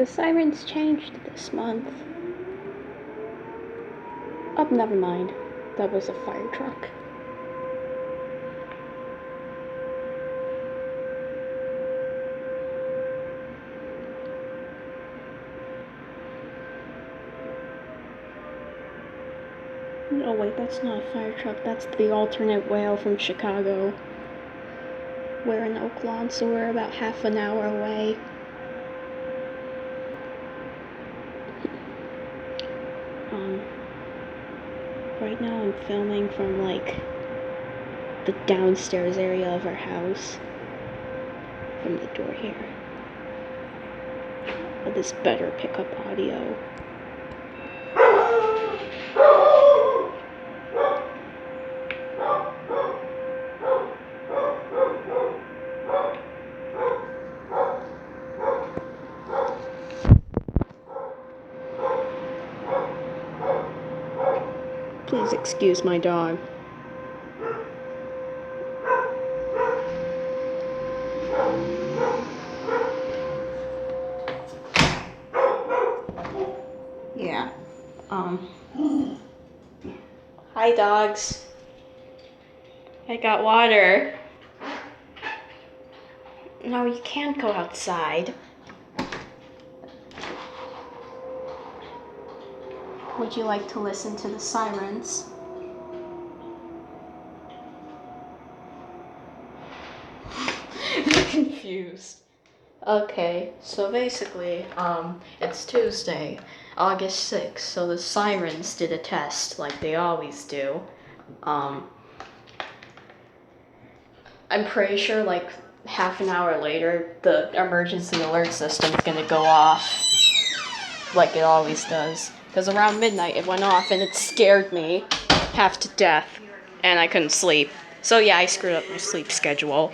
The sirens changed this month. Oh, never mind. That was a fire truck. Oh wait, that's not a fire truck. That's the alternate whale from Chicago. We're in Oaklawn, so we're about half an hour away. Right now I'm filming from, like, the downstairs area of our house. From the door here. But this better pick up audio. Please excuse my dog. Yeah. Hi, dogs. I got water. No, you can't go outside. Would you like to listen to the sirens? I'm confused. Okay, so basically, it's Tuesday, August 6th, so the sirens did a test like they always do. I'm pretty sure like half an hour later, the emergency alert system's gonna go off like it always does. Because around midnight it went off and it scared me half to death and I couldn't sleep. So yeah, I screwed up my sleep schedule.